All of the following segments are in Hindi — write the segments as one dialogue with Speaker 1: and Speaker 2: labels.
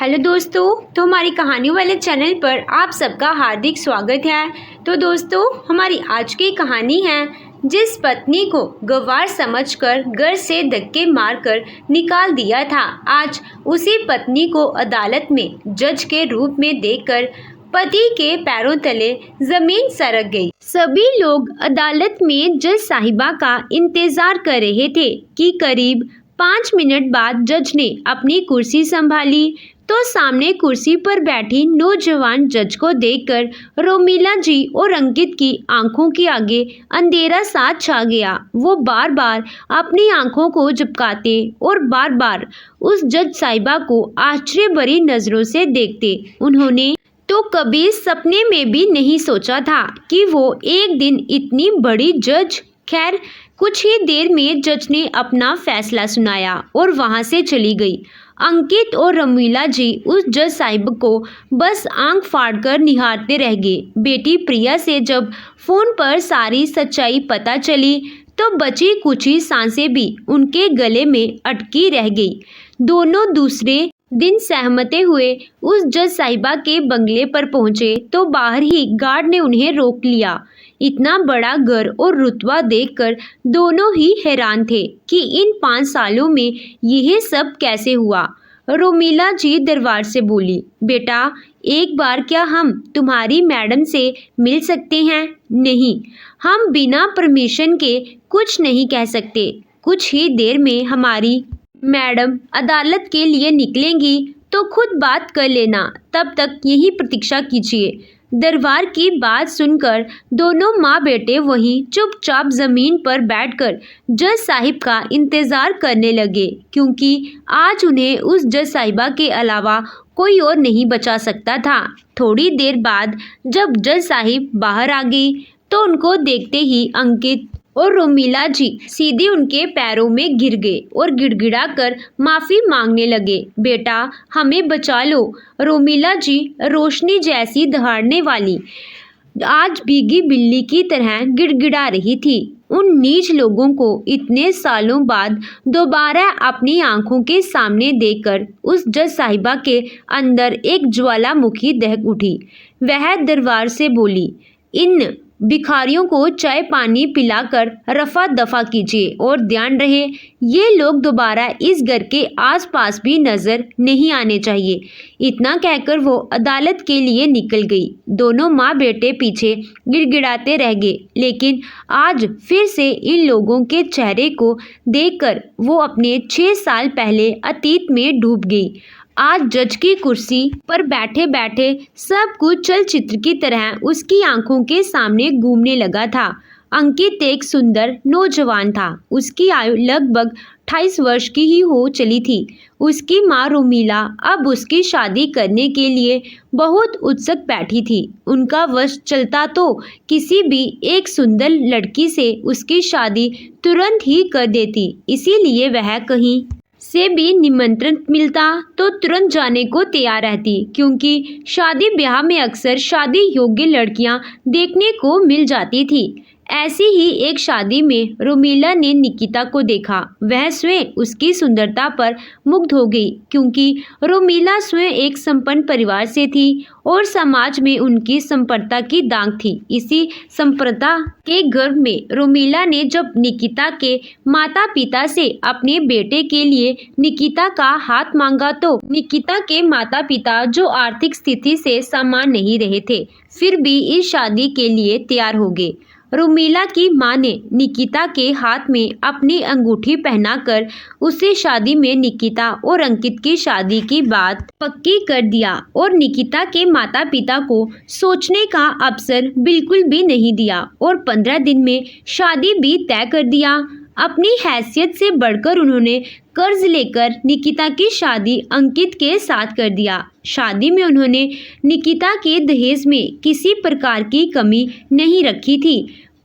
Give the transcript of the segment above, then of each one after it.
Speaker 1: हेलो दोस्तों, तो हमारी कहानियों वाले चैनल पर आप सबका हार्दिक स्वागत है। तो दोस्तों, हमारी आज की कहानी है जिस पत्नी को गंवार समझकर घर से धक्के मारकर निकाल दिया था, आज उसी पत्नी को अदालत में जज के रूप में देखकर पति के पैरों तले जमीन सरक गई। सभी लोग अदालत में जज साहिबा का इंतजार कर रहे थे कि करीब 5 मिनट बाद जज ने अपनी कुर्सी संभाली तो सामने कुर्सी पर बैठी नौजवान जज को देखकर रोमिला जी और अंकित की आंखों के आगे अंधेरा सा छा गया। वो बार बार अपनी आंखों को झपकाते और बार बार उस जज साहिबा को आश्चर्य भरी नजरों से देखते। उन्होंने तो कभी सपने में भी नहीं सोचा था कि वो एक दिन इतनी बड़ी जज। खैर, कुछ ही देर में जज ने अपना फैसला सुनाया और वहां से चली गई। अंकित और रमीला जी उस जज साहिब को बस आंख फाड़कर निहारते रह गए। बेटी प्रिया से जब फोन पर सारी सच्चाई पता चली तो बची कुची सांसें भी उनके गले में अटकी रह गई। दोनों दूसरे दिन सहमते हुए उस जज साहिबा के बंगले पर पहुंचे तो बाहर ही गार्ड ने उन्हें रोक लिया। इतना बड़ा घर और रुतबा देखकर दोनों ही हैरान थे कि इन 5 सालों में यह सब कैसे हुआ। रोमिला जी दरबार से बोली, बेटा, एक बार क्या हम तुम्हारी मैडम से मिल सकते हैं? नहीं, हम बिना परमिशन के कुछ नहीं कह सकते। कुछ ही देर में हमारी मैडम अदालत के लिए निकलेंगी तो खुद बात कर लेना, तब तक यही प्रतीक्षा कीजिए। दरबार की बात सुनकर दोनों माँ बेटे वहीं चुपचाप जमीन पर बैठकर जज साहिब का इंतजार करने लगे, क्योंकि आज उन्हें उस जज साहिबा के अलावा कोई और नहीं बचा सकता था। थोड़ी देर बाद जब जज साहिब बाहर आ गई तो उनको देखते ही अंकित और रोमिला जी सीधे उनके पैरों में गिर गए और गिड़गिड़ाकर माफी मांगने लगे। बेटा, हमें बचा लो। रोमिला जी रोशनी जैसी दहाड़ने वाली आज भीगी बिल्ली की तरह गिड़गिड़ा रही थी। उन नीच लोगों को इतने सालों बाद दोबारा अपनी आंखों के सामने देखकर उस जज साहिबा के अंदर एक ज्वालामुखी दहक उठी। वह दरबार से बोली, इन भिखारियों को चाय पानी पिलाकर रफा दफा कीजिए और ध्यान रहे ये लोग दोबारा इस घर के आसपास भी नजर नहीं आने चाहिए। इतना कहकर वो अदालत के लिए निकल गई। दोनों माँ बेटे पीछे गिड़गिड़ाते रह गए, लेकिन आज फिर से इन लोगों के चेहरे को देखकर वो अपने 6 साल पहले अतीत में डूब गई। आज जज की कुर्सी पर बैठे बैठे सब कुछ चलचित्र की तरह उसकी आंखों के सामने घूमने लगा था। अंकित एक सुंदर नौजवान था। उसकी आयु लगभग 28 वर्ष की ही हो चली थी। उसकी माँ रोमिला अब उसकी शादी करने के लिए बहुत उत्सुक बैठी थी। उनका वश चलता तो किसी भी एक सुंदर लड़की से उसकी शादी तुरंत ही कर देती। इसीलिए वह कहीं से भी निमंत्रण मिलता तो तुरंत जाने को तैयार रहती, क्योंकि शादी ब्याह में अक्सर शादी योग्य लड़कियां देखने को मिल जाती थी। ऐसी ही एक शादी में रोमिला ने निकिता को देखा। वह स्वयं उसकी सुंदरता पर मुग्ध हो गई, क्योंकि रोमिला स्वयं एक संपन्न परिवार से थी और समाज में उनकी संपन्नता की दांग थी। इसी संपन्नता के गर्भ में रोमिला ने जब निकिता के माता पिता से अपने बेटे के लिए निकिता का हाथ मांगा तो निकिता के माता पिता, जो आर्थिक स्थिति से सामान नहीं रहे थे, फिर भी इस शादी के लिए तैयार हो गए। रोमिला की मां ने निकिता के हाथ में अपनी अंगूठी पहनाकर उसे शादी में निकिता और अंकित की शादी की बात पक्की कर दिया और निकिता के माता पिता को सोचने का अवसर बिल्कुल भी नहीं दिया और 15 दिन में शादी भी तय कर दिया। अपनी हैसियत से बढ़कर उन्होंने कर्ज लेकर निकिता की शादी अंकित के साथ कर दिया। शादी में उन्होंने निकिता के दहेज में किसी प्रकार की कमी नहीं रखी थी,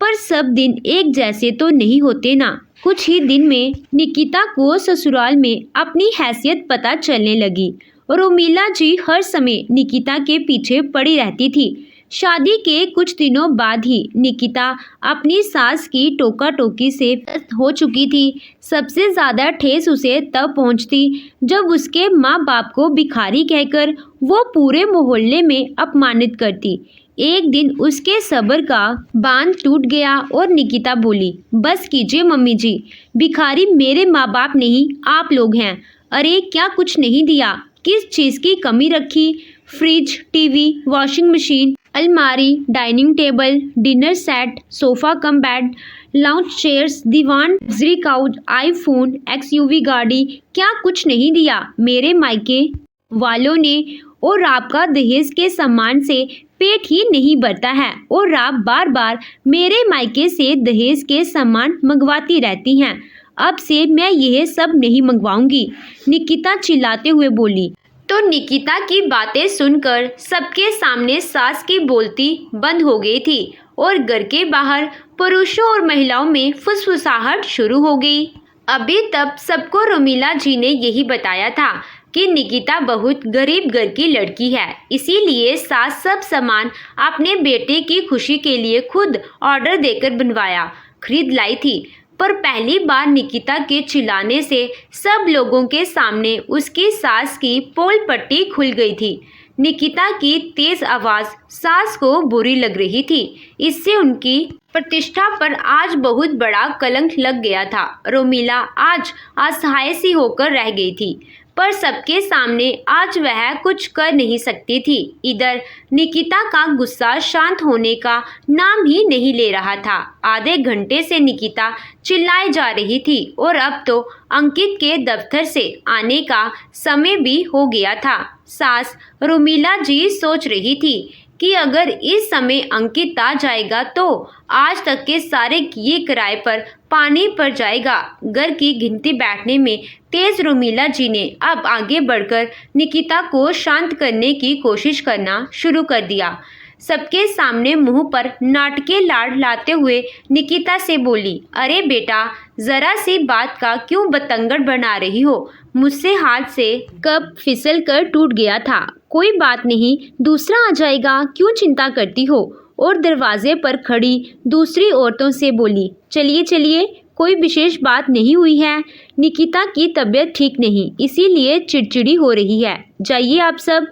Speaker 1: पर सब दिन एक जैसे तो नहीं होते ना। कुछ ही दिन में निकिता को ससुराल में अपनी हैसियत पता चलने लगी। रोमिला जी हर समय निकिता के पीछे पड़ी रहती थी। शादी के कुछ दिनों बाद ही निकिता अपनी सास की टोका टोकी से व्यस्त हो चुकी थी। सबसे ज़्यादा ठेस उसे तब पहुंचती जब उसके माँ बाप को भिखारी कहकर वो पूरे मोहल्ले में अपमानित करती। एक दिन उसके सब्र का बांध टूट गया और निकिता बोली, बस कीजिए मम्मी जी, भिखारी मेरे माँ बाप नहीं आप लोग हैं। अरे क्या कुछ नहीं दिया, किस चीज़ की कमी रखी? फ्रिज, टीवी, वॉशिंग मशीन, अलमारी, dining table, dinner set, sofa cum bed, lounge chairs, दीवान, लग्जरी काउच, आईफोन, एक्सयूवी गाड़ी, क्या कुछ नहीं दिया मेरे मायके वालों ने। और आपका दहेज के सामान से पेट ही नहीं भरता है और आप बार बार मेरे मायके से दहेज के सामान मंगवाती रहती हैं। अब से मैं यह सब नहीं मंगवाऊंगी, निकिता चिल्लाते हुए बोली। तो निकिता की बातें सुनकर सबके सामने सास की बोलती बंद हो गई थी और घर के बाहर पुरुषों और महिलाओं में फुसफुसाहट शुरू हो गई। अभी तक सबको रोमिला जी ने यही बताया था कि निकिता बहुत गरीब घर की लड़की है, इसीलिए सास सब सामान अपने बेटे की खुशी के लिए खुद ऑर्डर देकर बनवाया खरीद लाई थी। पर पहली बार निकिता के चिल्लाने से सब लोगों के सामने उसकी सास की पोल पट्टी खुल गई थी। निकिता की तेज आवाज़ सास को बुरी लग रही थी। इससे उनकी प्रतिष्ठा पर आज बहुत बड़ा कलंक लग गया था। रोमिला आज असहाय सी होकर रह गई थी, पर सबके सामने आज वह कुछ कर नहीं सकती थी। इधर निकिता का गुस्सा शांत होने का नाम ही नहीं ले रहा था। आधे घंटे से निकिता चिल्लाए जा रही थी और अब तो अंकित के दफ्तर से आने का समय भी हो गया था। सास रोमिला जी सोच रही थी कि अगर इस समय अंकित आ जाएगा तो आज तक के सारे किए किराए पर पानी पड़ जाएगा। घर की गिनती बैठने में तेज रोमिला जी ने अब आगे बढ़कर निकिता को शांत करने की कोशिश करना शुरू कर दिया। सबके सामने मुंह पर नाटकीय लाड लाते हुए निकिता से बोली, अरे बेटा, जरा सी बात का क्यों बतंगड़ बना रही हो? मुझसे हाथ से कप फिसल कर टूट गया था, कोई बात नहीं, दूसरा आ जाएगा, क्यों चिंता करती हो? और दरवाजे पर खड़ी दूसरी औरतों से बोली, चलिए चलिए, कोई विशेष बात नहीं हुई है। निकिता की तबीयत ठीक नहीं, इसीलिए चिड़चिड़ी हो रही है, जाइए आप सब।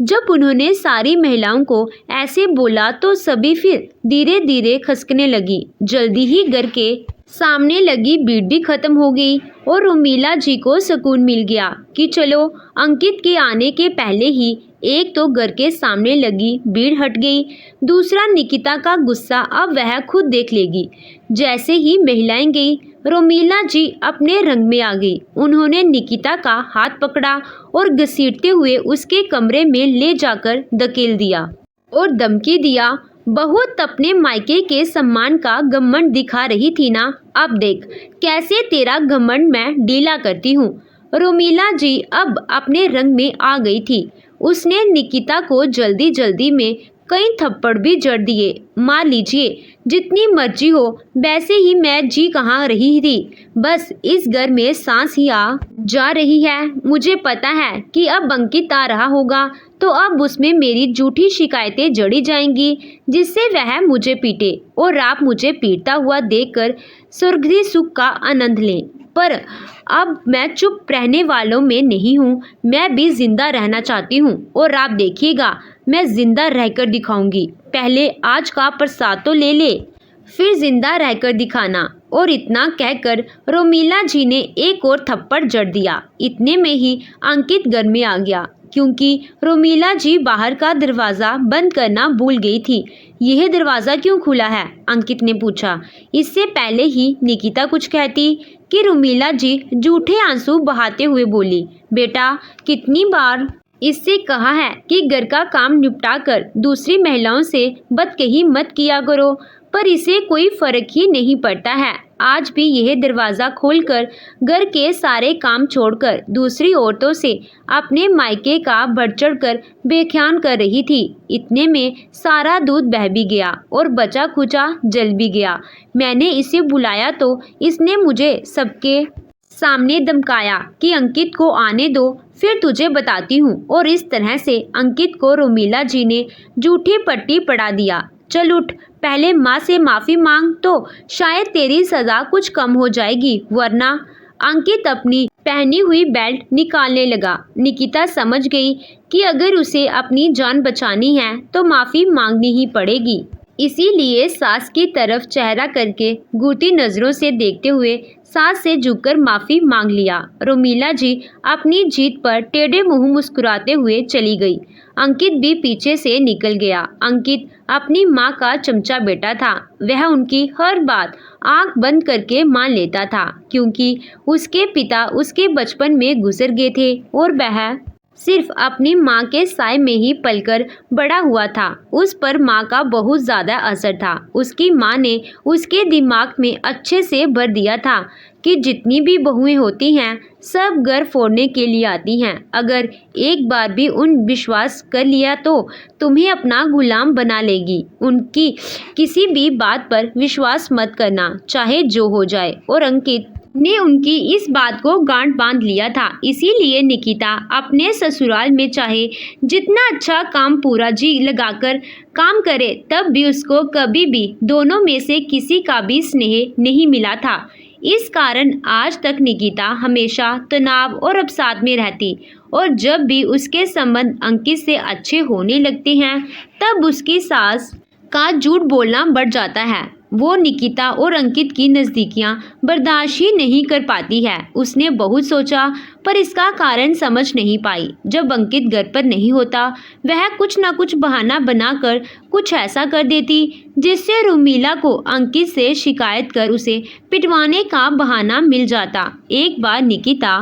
Speaker 1: जब उन्होंने सारी महिलाओं को ऐसे बोला तो सभी फिर धीरे धीरे खसकने लगी। जल्दी ही घर के सामने लगी भीड़ भी खत्म हो गई और रोमिला जी को सुकून मिल गया कि चलो अंकित के आने के पहले ही एक तो घर के सामने लगी भीड़ हट गई, दूसरा निकिता का गुस्सा अब वह खुद देख लेगी। जैसे ही महिलाएं गई, रोमिला जी अपने रंग में आ गई। उन्होंने निकिता का हाथ पकड़ा और घसीटते हुए उसके कमरे में ले जाकर धकेल दिया और धमकी दिया, बहुत अपने मायके के सम्मान का घमंड दिखा रही थी ना, अब देख कैसे तेरा घमंड मैं ढीला करती हूँ। रोमिला जी अब अपने रंग में आ गई थी। उसने निकिता को जल्दी जल्दी में कई थप्पड़ भी जड़ दिए। मार लीजिए, जितनी मर्जी हो, वैसे ही मैं जी कहाँ रही थी, बस इस घर में सांस ही आ जा रही है। मुझे पता है कि अब अंकित आ रहा होगा तो अब उसमें मेरी झूठी शिकायतें जड़ी जाएंगी जिससे वह मुझे पीटे और आप मुझे पीटता हुआ देखकर स्वर्गीय सुख का आनंद लें। पर अब मैं चुप रहने वालों में नहीं हूँ, मैं भी जिंदा रहना चाहती हूँ और आप देखिएगा मैं जिंदा रहकर दिखाऊंगी। पहले आज का प्रसाद तो ले ले, फिर जिंदा रहकर दिखाना। और इतना कहकर रोमिला जी ने एक और थप्पड़ जड़ दिया। इतने में ही अंकित घर में आ गया, क्योंकि रोमिला जी बाहर का दरवाज़ा बंद करना भूल गई थी। यह दरवाज़ा क्यों खुला है? अंकित ने पूछा। इससे पहले ही निकिता कुछ कहती कि रोमिला जी झूठे आंसू बहाते हुए बोली, बेटा, कितनी बार इससे कहा है कि घर का काम निपटा कर दूसरी महिलाओं से बदकही मत किया करो, पर इसे कोई फर्क ही नहीं पड़ता है। आज भी यह दरवाज़ा खोलकर घर के सारे काम छोड़कर दूसरी औरतों से अपने मायके का बढ़ चढ़ कर बेख्यान कर रही थी। इतने में सारा दूध बह भी गया और बचा खुचा जल भी गया। मैंने इसे बुलाया तो इसने मुझे सबके सामने धमकाया कि अंकित को आने दो, फिर तुझे बताती हूँ। और इस तरह से अंकित को रोमिला जी ने झूठी पट्टी पड़ा दिया। चल उठ, पहले माँ से माफ़ी मांग तो शायद तेरी सज़ा कुछ कम हो जाएगी, वरना। अंकित अपनी पहनी हुई बेल्ट निकालने लगा। निकिता समझ गई कि अगर उसे अपनी जान बचानी है तो माफ़ी मांगनी ही पड़ेगी। इसीलिए सास की तरफ चेहरा करके घूरती नज़रों से देखते हुए सास से झुककर माफ़ी मांग लिया। रोमिला जी अपनी जीत पर टेढ़े मुंह मुस्कुराते हुए चली गई। अंकित भी पीछे से निकल गया। अंकित अपनी माँ का चमचा बेटा था। वह उनकी हर बात आंख बंद करके मान लेता था, क्योंकि उसके पिता उसके बचपन में गुजर गए थे और वह सिर्फ अपनी माँ के साय में ही पलकर बड़ा हुआ था। उस पर माँ का बहुत ज़्यादा असर था। उसकी माँ ने उसके दिमाग में अच्छे से भर दिया था कि जितनी भी बहुएं होती हैं सब घर फोड़ने के लिए आती हैं। अगर एक बार भी उन विश्वास कर लिया तो तुम्हें अपना गुलाम बना लेगी। उनकी किसी भी बात पर विश्वास मत करना, चाहे जो हो जाए। और अंकित ने उनकी इस बात को गांठ बांध लिया था। इसीलिए निकिता अपने ससुराल में चाहे जितना अच्छा काम पूरा जी लगाकर काम करे, तब भी उसको कभी भी दोनों में से किसी का भी स्नेह नहीं मिला था। इस कारण आज तक निकिता हमेशा तनाव और अवसाद में रहती, और जब भी उसके संबंध अंकित से अच्छे होने लगते हैं तब उसकी सास का झूठ बोलना बढ़ जाता है। वो निकिता और अंकित की नज़दीकियां बर्दाश्त ही नहीं कर पाती है। उसने बहुत सोचा पर इसका कारण समझ नहीं पाई। जब अंकित घर पर नहीं होता वह कुछ ना कुछ बहाना बनाकर कुछ ऐसा कर देती जिससे रोमिला को अंकित से शिकायत कर उसे पिटवाने का बहाना मिल जाता। एक बार निकिता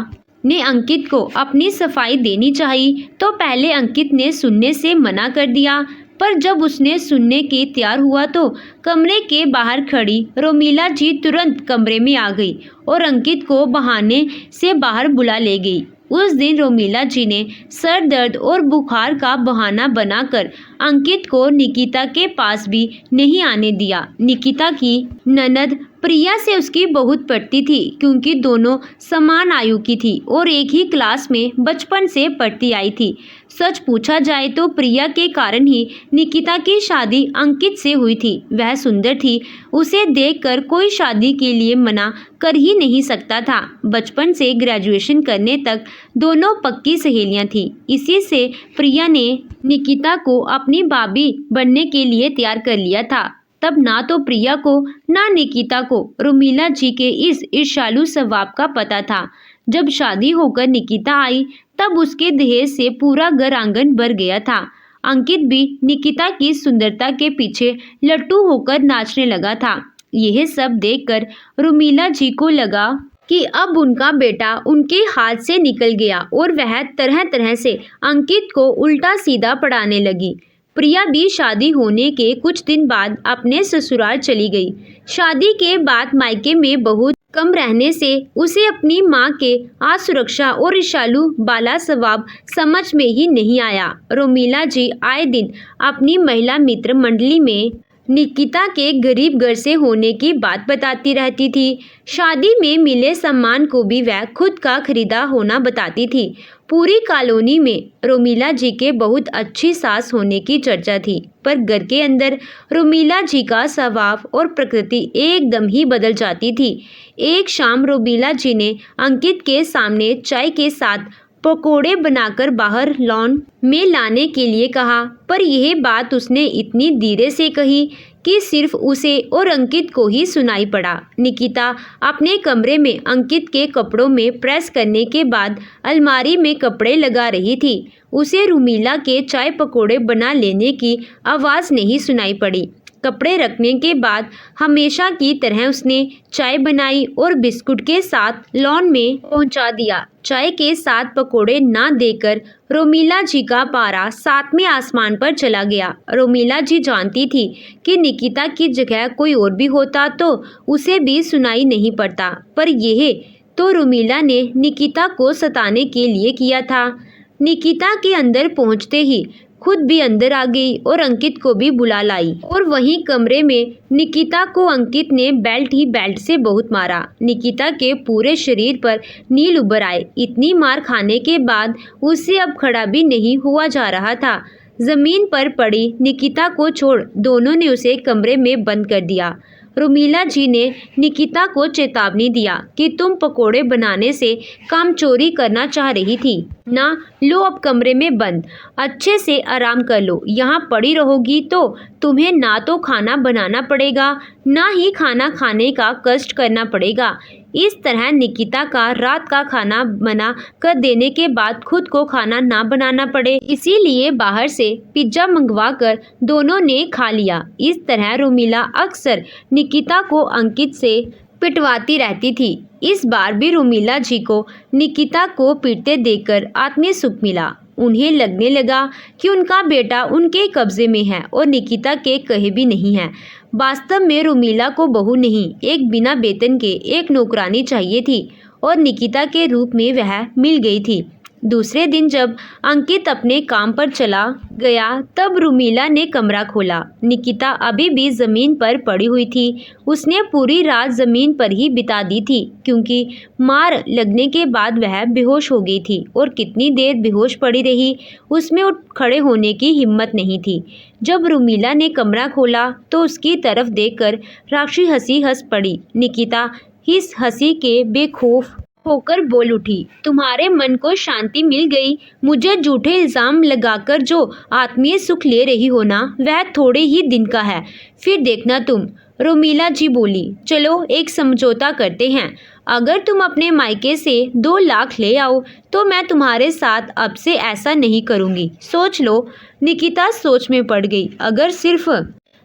Speaker 1: ने अंकित को अपनी सफाई देनी चाहिए तो पहले अंकित ने सुनने से मना कर दिया, पर जब उसने सुनने के तैयार हुआ तो कमरे के बाहर खड़ी रोमिला जी तुरंत कमरे में आ गई और अंकित को बहाने से बाहर बुला ले गई। उस दिन रोमिला जी ने सर दर्द और बुखार का बहाना बनाकर अंकित को निकिता के पास भी नहीं आने दिया। निकिता की ननद प्रिया से उसकी बहुत पटती थी, क्योंकि दोनों समान आयु की थी और एक ही क्लास में बचपन से पढ़ती आई थी। सच पूछा जाए तो प्रिया के कारण ही निकिता की शादी अंकित से हुई थी। वह सुंदर थी, उसे देखकर कोई शादी के लिए मना कर ही नहीं सकता था। बचपन से ग्रेजुएशन करने तक दोनों पक्की सहेलियां थीं। इसी से प्रिया ने निकिता को अपनी भाभी बनने के लिए तैयार कर लिया था। तब ना तो प्रिया को ना निकिता को रोमिला जी के इस ईर्ष्यालु स्वभाव का पता था। जब शादी होकर निकिता आई तब उसके दहेज से पूरा घर आंगन भर गया था। अंकित भी निकिता की सुंदरता के पीछे लट्टू होकर नाचने लगा था। यह सब देखकर रोमिला जी को लगा कि अब उनका बेटा उनके हाथ से निकल गया और वह तरह तरह से अंकित को उल्टा सीधा पढ़ाने लगी। प्रिया भी शादी होने के कुछ दिन बाद अपने ससुराल चली गई। शादी के बाद मायके में बहुत कम रहने से उसे अपनी मां के असुरक्षा और ईर्ष्यालु बाला स्वभाव समझ में ही नहीं आया। रोमिला जी आए दिन अपनी महिला मित्र मंडली में निकिता के गरीब घर से होने की बात बताती रहती थी। शादी में मिले सम्मान को भी वह खुद का खरीदा होना बताती थी। पूरी कॉलोनी में रोमिला जी के बहुत अच्छी सास होने की चर्चा थी, पर घर के अंदर रोमिला जी का स्वभाव और प्रकृति एकदम ही बदल जाती थी। एक शाम रोमिला जी ने अंकित के सामने चाय के साथ पकोड़े बनाकर बाहर लॉन में लाने के लिए कहा, पर यह बात उसने इतनी धीरे से कही कि सिर्फ उसे और अंकित को ही सुनाई पड़ा। निकिता अपने कमरे में अंकित के कपड़ों में प्रेस करने के बाद अलमारी में कपड़े लगा रही थी। उसे रोमिला के चाय पकोड़े बना लेने की आवाज़ नहीं सुनाई पड़ी। कपड़े रखने के बाद हमेशा की तरह उसने चाय बनाई और बिस्कुट के साथ लॉन में पहुंचा दिया। चाय के साथ पकोड़े ना देकर रोमिला जी का पारा सातवें आसमान पर चला गया। रोमिला जी जानती थी कि निकिता की जगह कोई और भी होता तो उसे भी सुनाई नहीं पड़ता, पर यह तो रोमिला ने निकिता को सताने के लिए किया था। निकिता के अंदर पहुंचते ही खुद भी अंदर आ गई और अंकित को भी बुला लाई। और वहीं कमरे में निकिता को अंकित ने बेल्ट ही बेल्ट से बहुत मारा। निकिता के पूरे शरीर पर नील उभर आए। इतनी मार खाने के बाद उससे अब खड़ा भी नहीं हुआ जा रहा था। जमीन पर पड़ी निकिता को छोड़ दोनों ने उसे कमरे में बंद कर दिया। रोमिला जी ने निकिता को चेतावनी दिया कि तुम पकोड़े बनाने से काम चोरी करना चाह रही थी ना, लो अब कमरे में बंद, अच्छे से आराम कर लो। यहाँ पड़ी रहोगी तो तुम्हें ना तो खाना बनाना पड़ेगा ना ही खाना खाने का कष्ट करना पड़ेगा। इस तरह निकिता का रात का खाना मना कर देने के बाद खुद को खाना ना बनाना पड़े, इसीलिए बाहर से पिज्जा मंगवा कर दोनों ने खा लिया। इस तरह रोमिला अक्सर निकिता को अंकित से पिटवाती रहती थी। इस बार भी रोमिला जी को निकिता को पीटते देखकर आत्मीय सुख मिला। उन्हें लगने लगा कि उनका बेटा उनके कब्जे में है और निकिता के कहे भी नहीं है। वास्तव में रोमिला को बहू नहीं, एक बिना वेतन के एक नौकरानी चाहिए थी और निकिता के रूप में वह मिल गई थी। दूसरे दिन जब अंकित अपने काम पर चला गया तब रोमिला ने कमरा खोला। निकिता अभी भी जमीन पर पड़ी हुई थी। उसने पूरी रात जमीन पर ही बिता दी थी क्योंकि मार लगने के बाद वह बेहोश हो गई थी और कितनी देर बेहोश पड़ी रही, उसमें उठ खड़े होने की हिम्मत नहीं थी। जब रोमिला ने कमरा खोला तो उसकी तरफ देखकर राक्षसी हंसी हंस पड़ी। निकिता इस हंसी के बेखौफ होकर बोल उठी, तुम्हारे मन को शांति मिल गई। मुझे झूठे इल्जाम लगाकर जो आत्मीय सुख ले रही हो ना, वह थोड़े ही दिन का है, फिर देखना तुम। रोमिला जी बोली, चलो एक समझौता करते हैं। अगर तुम अपने मायके से 2 लाख ले आओ तो मैं तुम्हारे साथ अब से ऐसा नहीं करूँगी। सोच लो। निकिता सोच में पड़ गई। अगर सिर्फ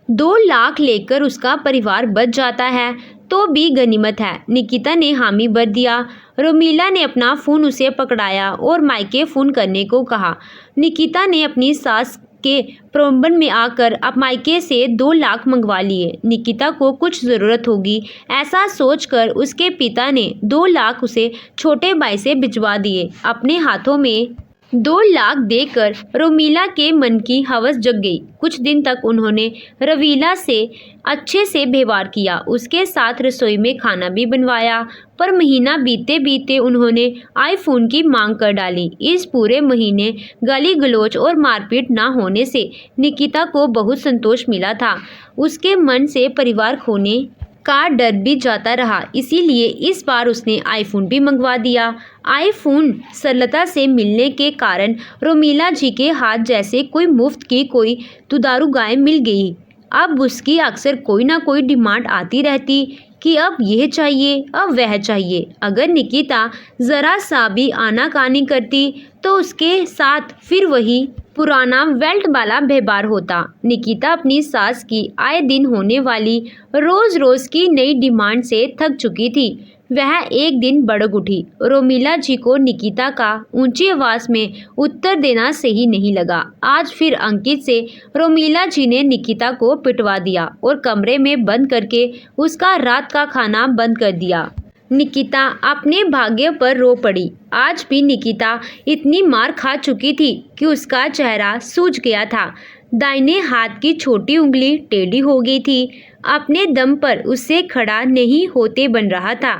Speaker 1: 2 लाख लेकर उसका परिवार बच जाता है तो भी गनीमत है। निकिता ने हामी भर दिया। रोमिला ने अपना फ़ोन उसे पकड़ाया और मायके फ़ोन करने को कहा। निकिता ने अपनी सास के प्रलोभन में आकर अब मायके से 2 लाख मंगवा लिए। निकिता को कुछ ज़रूरत होगी, ऐसा सोचकर उसके पिता ने 2 लाख उसे छोटे भाई से भिजवा दिए। अपने हाथों में 2 लाख देकर रोमिला के मन की हवस जग गई। कुछ दिन तक उन्होंने रवीला से अच्छे से व्यवहार किया, उसके साथ रसोई में खाना भी बनवाया। पर महीना बीते बीते उन्होंने आईफोन की मांग कर डाली। इस पूरे महीने गाली गलौज और मारपीट ना होने से निकिता को बहुत संतोष मिला था। उसके मन से परिवार खोने का डर भी जाता रहा, इसीलिए इस बार उसने आईफोन भी मंगवा दिया। आईफोन सरलता से मिलने के कारण रोमिला जी के हाथ जैसे कोई मुफ्त की कोई दुधारू गाय मिल गई। अब उसकी अक्सर कोई ना कोई डिमांड आती रहती कि अब यह चाहिए, अब वह चाहिए। अगर निकिता ज़रा सा भी आनाकानी करती तो उसके साथ फिर वही पुराना बेल्ट वाला व्यवहार होता। निकिता अपनी सास की आए दिन होने वाली रोज़ रोज़ की नई डिमांड से थक चुकी थी। वह एक दिन भड़क उठी। रोमिला जी को निकिता का ऊंची आवाज़ में उत्तर देना सही नहीं लगा। आज फिर अंकित से रोमिला जी ने निकिता को पिटवा दिया और कमरे में बंद करके उसका रात का खाना बंद कर दिया। निकिता अपने भाग्य पर रो पड़ी। आज भी निकिता इतनी मार खा चुकी थी कि उसका चेहरा सूज गया था। दाहिने हाथ की छोटी उंगली टेढ़ी हो गई थी। अपने दम पर उससे खड़ा नहीं होते बन रहा था।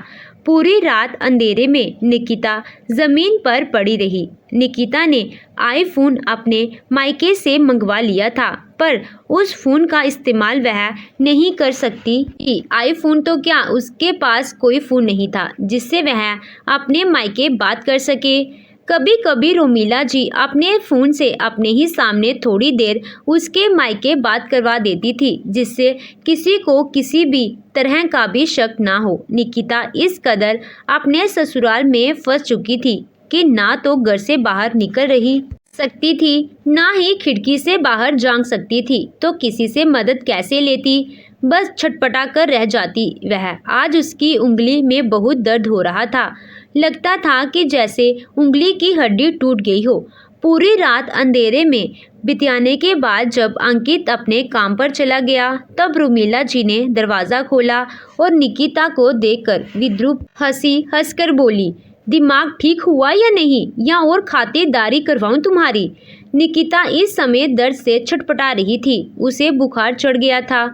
Speaker 1: पूरी रात अंधेरे में निकिता जमीन पर पड़ी रही। निकिता ने आईफोन अपने मायके से मंगवा लिया था, पर उस फ़ोन का इस्तेमाल वह नहीं कर सकती थी। आईफोन तो क्या, उसके पास कोई फ़ोन नहीं था जिससे वह अपने मायके बात कर सके। कभी कभी रोमिला जी अपने फ़ोन से अपने ही सामने थोड़ी देर उसके मायके बात करवा देती थी, जिससे किसी को किसी भी तरह का भी शक ना हो। निकिता इस कदर अपने ससुराल में फंस चुकी थी कि ना तो घर से बाहर निकल रही सकती थी, ना ही खिड़की से बाहर झांक सकती थी, तो किसी से मदद कैसे लेती, बस छटपटा कर रह जाती वह। आज उसकी उंगली में बहुत दर्द हो रहा था। लगता था कि जैसे उंगली की हड्डी टूट गई हो। पूरी रात अंधेरे में बिताने के बाद जब अंकित अपने काम पर चला गया तब रोमिला जी ने दरवाज़ा खोला और निकिता को देखकर विद्रूप हंसी हंसकर बोली, दिमाग ठीक हुआ या नहीं, या और खातिरदारी करवाऊं तुम्हारी। निकिता इस समय दर्द से छटपटा रही थी। उसे बुखार चढ़ गया था।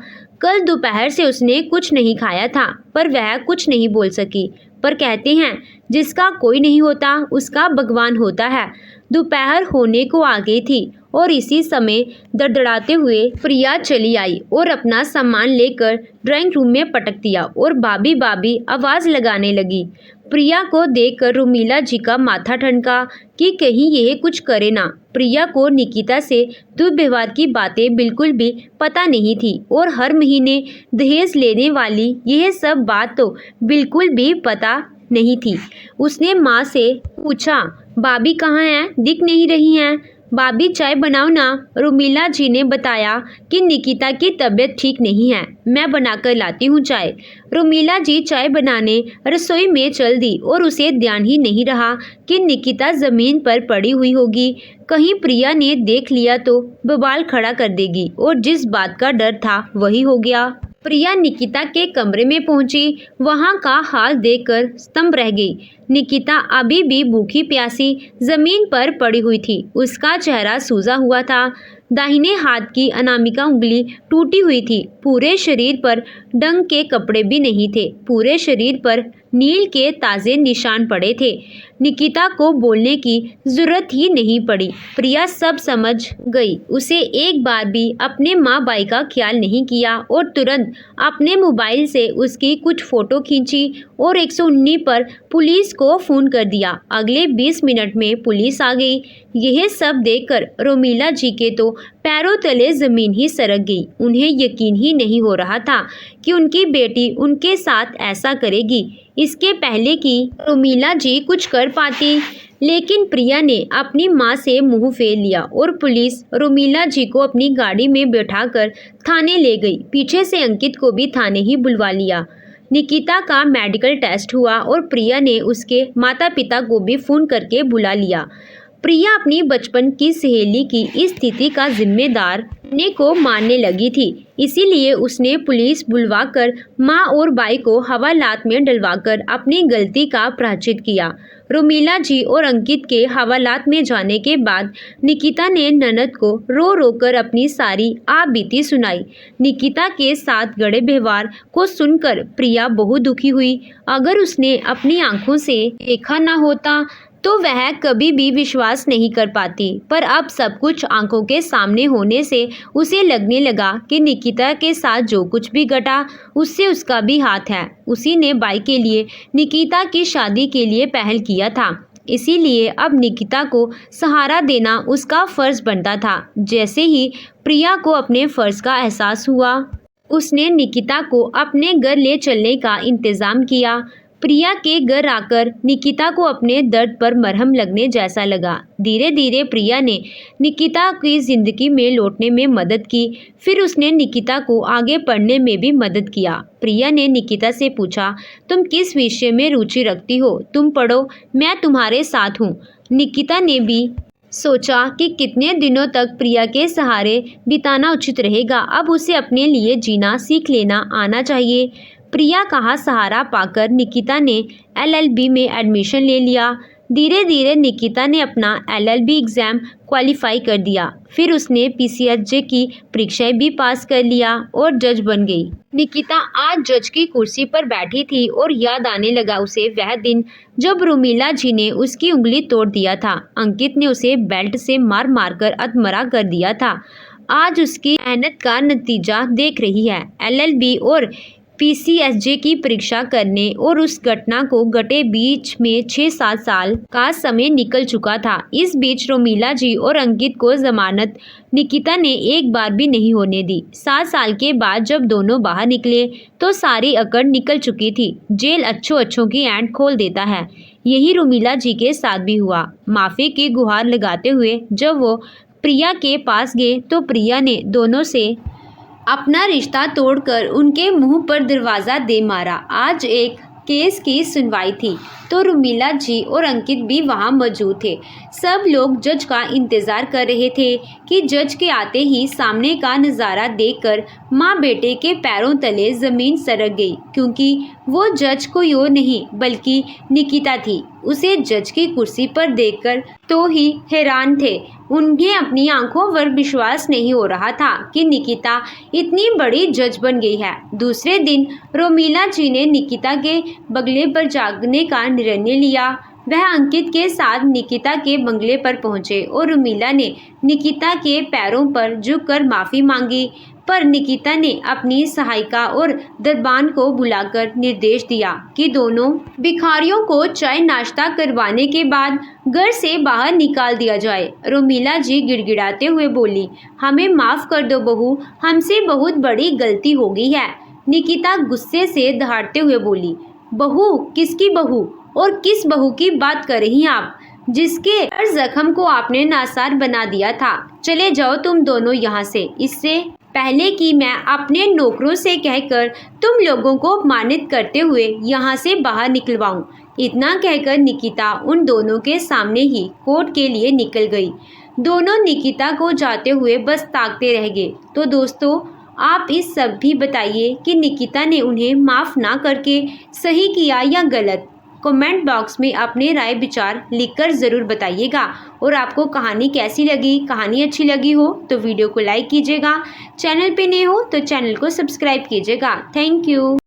Speaker 1: कल दोपहर से उसने कुछ नहीं खाया था, पर वह कुछ नहीं बोल सकी। पर कहते हैं, जिसका कोई नहीं होता उसका भगवान होता है। दोपहर होने को आ गई थी और इसी समय दड़दड़ाते हुए प्रिया चली आई और अपना सामान लेकर ड्राइंग रूम में पटक दिया और भाभी भाभी आवाज़ लगाने लगी। प्रिया को देखकर रोमिला जी का माथा ठनका कि कहीं यह कुछ करे ना। प्रिया को निकिता से दुर्व्यवहार की बातें बिल्कुल भी पता नहीं थी और हर महीने दहेज लेने वाली यह सब बात तो बिल्कुल भी पता नहीं थी। उसने माँ से पूछा, भाभी कहाँ हैं? दिख नहीं रही हैं। भाभी चाय बनाओ ना। रोमिला जी ने बताया कि निकिता की तबीयत ठीक नहीं है, मैं बनाकर लाती हूँ चाय। रोमिला जी चाय बनाने रसोई में चल दी और उसे ध्यान ही नहीं रहा कि निकिता ज़मीन पर पड़ी हुई होगी। कहीं प्रिया ने देख लिया तो बवाल खड़ा कर देगी, और जिस बात का डर था वही हो गया। प्रिया निकिता के कमरे में पहुंची। वहां का हाल देखकर स्तंभ रह गई। निकिता अभी भी भूखी प्यासी जमीन पर पड़ी हुई थी। उसका चेहरा सूजा हुआ था। दाहिने हाथ की अनामिका उंगली टूटी हुई थी। पूरे शरीर पर डंग के कपड़े भी नहीं थे। पूरे शरीर पर नील के ताज़े निशान पड़े थे। निकिता को बोलने की जरूरत ही नहीं पड़ी। प्रिया सब समझ गई। उसे एक बार भी अपने माँ बाई का ख्याल नहीं किया और तुरंत अपने मोबाइल से उसकी कुछ फ़ोटो खींची और 119 पर पुलिस को फ़ोन कर दिया। अगले 20 मिनट में पुलिस आ गई। यह सब देखकर रोमिला जी के तो पैरों तले ज़मीन ही सरक गई। उन्हें यकीन ही नहीं हो रहा था कि उनकी बेटी उनके साथ ऐसा करेगी। इसके पहले कि रोमिला जी कुछ कर पाती, लेकिन प्रिया ने अपनी मां से मुंह फेर लिया और पुलिस रोमिला जी को अपनी गाड़ी में बैठाकर थाने ले गई। पीछे से अंकित को भी थाने ही बुलवा लिया। निकिता का मेडिकल टेस्ट हुआ और प्रिया ने उसके माता पिता को भी फ़ोन करके बुला लिया। प्रिया अपनी बचपन की सहेली की इस स्थिति का जिम्मेदार अपने को मानने लगी थी। इसीलिए उसने पुलिस बुलवाकर माँ और भाई को हवालात में डलवाकर अपनी गलती का प्रायश्चित किया। रोमिला जी और अंकित के हवालात में जाने के बाद निकिता ने ननद को रो रो कर अपनी सारी आपबीती सुनाई। निकिता के साथ गड़े व्यवहार को सुनकर प्रिया बहुत दुखी हुई। अगर उसने अपनी आंखों से देखा ना होता तो वह कभी भी विश्वास नहीं कर पाती, पर अब सब कुछ आंखों के सामने होने से उसे लगने लगा कि निकिता के साथ जो कुछ भी घटा उससे उसका भी हाथ है। उसी ने भाई के लिए निकिता की शादी के लिए पहल किया था, इसीलिए अब निकिता को सहारा देना उसका फ़र्ज़ बनता था। जैसे ही प्रिया को अपने फ़र्ज़ का एहसास हुआ, उसने निकिता को अपने घर ले चलने का इंतज़ाम किया। प्रिया के घर आकर निकिता को अपने दर्द पर मरहम लगने जैसा लगा। धीरे धीरे प्रिया ने निकिता की ज़िंदगी में लौटने में मदद की। फिर उसने निकिता को आगे पढ़ने में भी मदद किया। प्रिया ने निकिता से पूछा, तुम किस विषय में रुचि रखती हो? तुम पढ़ो, मैं तुम्हारे साथ हूँ। निकिता ने भी सोचा कि कितने दिनों तक प्रिया के सहारे बिताना उचित रहेगा। अब उसे अपने लिए जीना सीख लेना आना चाहिए। प्रिया का सहारा पाकर निकिता ने LLB में एडमिशन ले लिया। धीरे धीरे निकिता ने अपना LLB एग्ज़ाम क्वालिफाई कर दिया। फिर उसने PCSJ की परीक्षाएं भी पास कर लिया और जज बन गई। निकिता आज जज की कुर्सी पर बैठी थी और याद आने लगा उसे वह दिन जब रोमिला जी ने उसकी उंगली तोड़ दिया था। अंकित ने उसे बेल्ट से मार मार कर अधमरा कर दिया था। आज उसकी मेहनत का नतीजा देख रही है। LLB और PCSJ की परीक्षा करने और उस घटना को घटे बीच में 6-7 साल का समय निकल चुका था। इस बीच रोमिला जी और अंकित को जमानत निकिता ने एक बार भी नहीं होने दी। 7 साल के बाद जब दोनों बाहर निकले तो सारी अकड़ निकल चुकी थी। जेल अच्छों की ऐंठ खोल देता है। यही रोमिला जी के साथ भी हुआ। माफ़ी की गुहार लगाते हुए जब वो प्रिया के पास गए तो प्रिया ने दोनों से अपना रिश्ता तोड़कर उनके मुंह पर दरवाज़ा दे मारा। आज एक केस की सुनवाई थी तो रुमिला जी और अंकित भी वहां मौजूद थे। सब लोग जज का इंतज़ार कर रहे थे कि जज के आते ही सामने का नज़ारा देखकर माँ बेटे के पैरों तले ज़मीन सरक गई, क्योंकि वो जज कोई और नहीं बल्कि निकिता थी। उसे जज की कुर्सी पर देखकर तो ही हैरान थे। उन्हें अपनी आंखों पर विश्वास नहीं हो रहा था कि निकिता इतनी बड़ी जज बन गई है। दूसरे दिन रोमिला जी ने निकिता के बंगले पर जाने का निर्णय लिया। वह अंकित के साथ निकिता के बंगले पर पहुंचे और रोमिला ने निकिता के पैरों पर झुककर माफ़ी मांगी, पर निकिता ने अपनी सहायिका और दरबान को बुलाकर निर्देश दिया कि दोनों भिखारियों को चाय नाश्ता करवाने के बाद घर से बाहर निकाल दिया जाए। रोमिला जी गिड़गिड़ाते हुए बोली, हमें माफ़ कर दो बहू, हमसे बहुत बड़ी गलती हो गई है। निकिता गुस्से से दहाड़ते हुए बोली, बहू? किसकी बहू और किस बहू की बात कर रही हैं आप, जिसके हर जख्म को आपने नासार बना दिया था? चले जाओ तुम दोनों यहाँ से, इससे पहले कि मैं अपने नौकरों से कहकर तुम लोगों को अपमानित करते हुए यहाँ से बाहर निकलवाऊं। इतना कहकर निकिता उन दोनों के सामने ही कोर्ट के लिए निकल गई। दोनों निकिता को जाते हुए बस ताकते रह गए। तो दोस्तों, आप इस सब भी बताइए कि निकिता ने उन्हें माफ़ ना करके सही किया या गलत। कमेंट बॉक्स में अपने राय विचार लिखकर ज़रूर बताइएगा। और आपको कहानी कैसी लगी? कहानी अच्छी लगी हो तो वीडियो को लाइक कीजिएगा, चैनल पे नए हो तो चैनल को सब्सक्राइब कीजिएगा। Thank you.